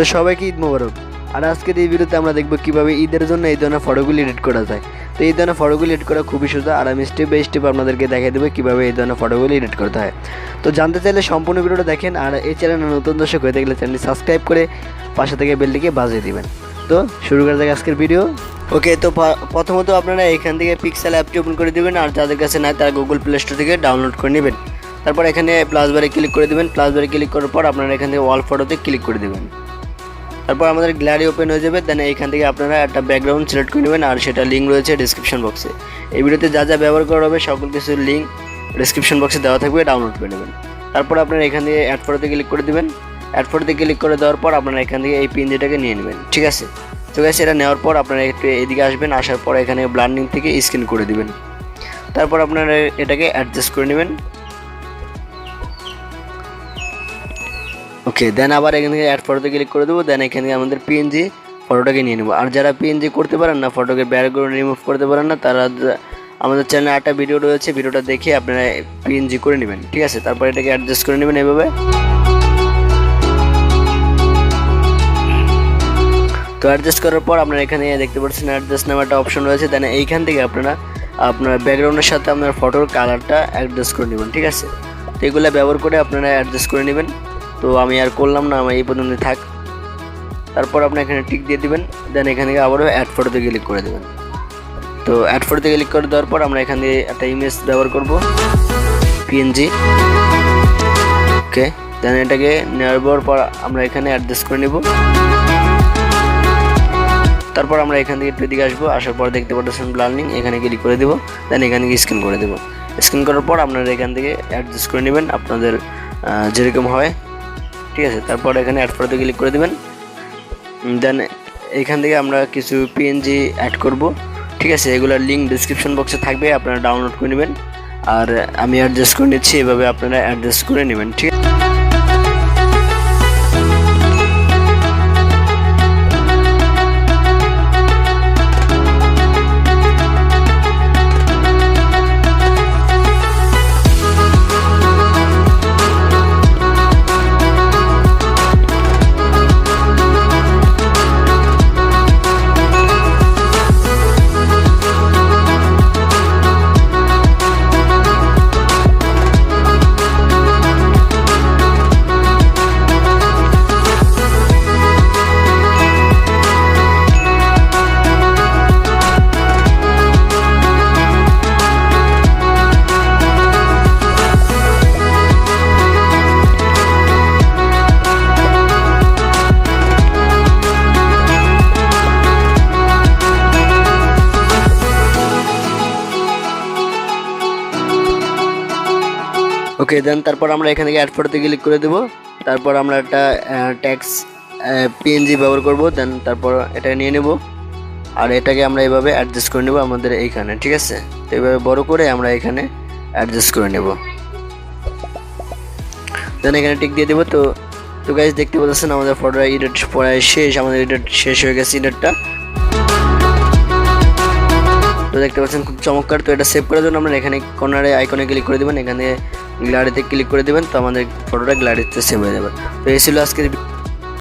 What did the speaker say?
তো সবাইকে ঈদ মোবারক। আর আজকের এই ভিডিওতে আমরা দেখব কিভাবে ঈদের জন্য এই ধরনের ফটোগুলি এডিট করা যায়। তো এই ধরনের ফটোগুলি এডিট করা খুবই সোজা, আর আমি স্টেপ বাই স্টেপ আপনাদেরকে দেখিয়ে দেবো কীভাবে এই ধরনের ফটোগুলি এডিট করতে হয়। তো জানতে চাইলে সম্পূর্ণ ভিডিওটা দেখেন, আর এই চ্যানেলে নতুন দর্শক হয়ে থাকলে চ্যানেলটি সাবস্ক্রাইব করে পাশে থেকে বেলটিকে বাজিয়ে দিবেন। তো শুরু করা যাক আজকের ভিডিও। ওকে, তো প্রথমত আপনারা এখান থেকে পিক্সেল অ্যাপটি ওপেন করে দেবেন, আর যাদের কাছে নাই তারা গুগল প্লে স্টোর থেকে ডাউনলোড করে নেবেন। তারপর এখানে প্লাস বারে ক্লিক করে দেবেন। প্লাস বারে ক্লিক করার পর আপনারা এখান থেকে ওয়াল ফটোতে ক্লিক করে দেবেন। তারপর আমাদের গ্যালারি ওপেন হয়ে যাবে। দেন এইখান থেকে আপনারা একটা ব্যাকগ্রাউন্ড সিলেক্ট করে নেবেন, আর সেটা লিঙ্ক রয়েছে ডিসক্রিপশন বক্সে। এই ভিডিওতে যা যা ব্যবহার করা হবে সকল কিছুর লিঙ্ক ডিসক্রিপশন বক্সে দেওয়া থাকবে, ডাউনলোড করে নেবেন। তারপর আপনারা এখান থেকে অ্যাড ফটোতে ক্লিক করে দেবেন। অ্যাড ফটোতে ক্লিক করে দেওয়ার পর আপনারা এখান থেকে এই পিএনজিটাকে নিয়ে নেবেন, ঠিক আছে। তো গাইস, এটা নেওয়ার পর আপনারা একটু এদিকে আসবেন, আসার পর এখানে ব্লান্ডিং থেকে স্ক্যান করে দিবেন। তারপর আপনারা এটাকে অ্যাডজাস্ট করে নেবেন। ওকে, দেন আবার এখান থেকে অ্যাড ফটোতে ক্লিক করে দেবো। দেন এখান থেকে আমাদের পিএনজি ফটোটাকে নিয়ে নেবো। আর যারা পিএনজি করতে পারেন না, ফটোকে ব্যাকগ্রাউন্ড রিমুভ করতে পারেন না, তারা আমাদের চ্যানেলে একটা ভিডিও রয়েছে, ভিডিওটা দেখে আপনারা পিএনজি করে নেবেন, ঠিক আছে। তারপর এটাকে অ্যাডজাস্ট করে নেবেন এভাবে। তো অ্যাডজাস্ট করার পর আপনারা এখানে দেখতে পাচ্ছেন অ্যাডজাস্ট নামে একটা অপশন রয়েছে। দেন এইখান থেকে আপনারা আপনার ব্যাকগ্রাউন্ডের সাথে আপনার ফটোর কালারটা অ্যাডজাস্ট করে নেবেন, ঠিক আছে। তো এগুলো ব্যবহার করে আপনারা অ্যাডজাস্ট করে নেবেন। তো আমি আর করলাম না, আমার এই পর্যন্ত থাক। তারপর আপনি এখানে টিক দিয়ে দিবেন। দেন এখান থেকে আবারও অ্যাড ফটোতে ক্লিক করে দেবেন। তো অ্যাড ফটোতে ক্লিক করে দেওয়ার পর আমরা এখান থেকে একটা ইমেজ ব্যবহার করব, পিএনজি। ওকে, দেন এটাকে নেওয়ার পর আমরা এখানে অ্যাডজাস্ট করে নেব। তারপর আমরা এখান থেকে একটু দিকে আসবো, আসার পর দেখতে পাচ্ছেন ব্লান্ডিং, এখানে ক্লিক করে দেবো। দেন এখানে স্ক্যান করে দেবো। স্ক্যান করার পর আপনারা এখান থেকে অ্যাডজাস্ট করে নেবেন আপনাদের যেরকম হয়, ঠিক আছে। তারপর এখানে অ্যাড ফটোতে ক্লিক করে দেবেন। দেন এখান থেকে আমরা কিছু পিএনজি অ্যাড করব, ঠিক আছে। এগুলোর লিঙ্ক ডিসক্রিপশন বক্সে থাকবে, আপনারা ডাউনলোড করে নেবেন। আর আমি অ্যাডজাস্ট করে নিচ্ছি, এভাবে আপনারা অ্যাডজাস্ট করে নেবেন, ঠিক আছে। ওকে, দেন তারপর আমরা এখান থেকে অ্যাড ফটোতে ক্লিক করে দেবো। তারপর আমরা একটা ট্যাক্স পিএনজি ব্যবহার করব। দেন তারপর এটা নিয়ে নেব, আর এটাকে আমরা এভাবে অ্যাডজাস্ট করে নেব আমাদের এইখানে, ঠিক আছে। তো এইভাবে বড় করে আমরা এখানে অ্যাডজাস্ট করে নেব। দেন এখানে টিক দিয়ে দেবো। তো গাইস, দেখতে পাচ্ছেন আমাদের ফটোটা এডিট প্রায় শেষ, আমাদের এডিট শেষ হয়ে গেছে এডিটটা। তো দেখতে পাচ্ছেন খুব চমৎকার। তো এটা সেভ করার জন্য আমরা এখানে কর্নারে আইকনে ক্লিক করে দেবেন, এখানে গ্যালারিতে ক্লিক করে দেবেন। তো আমাদের ফটোটা গ্যালারিতে সেভ হয়ে যাবে। তো এই ছিল আজকের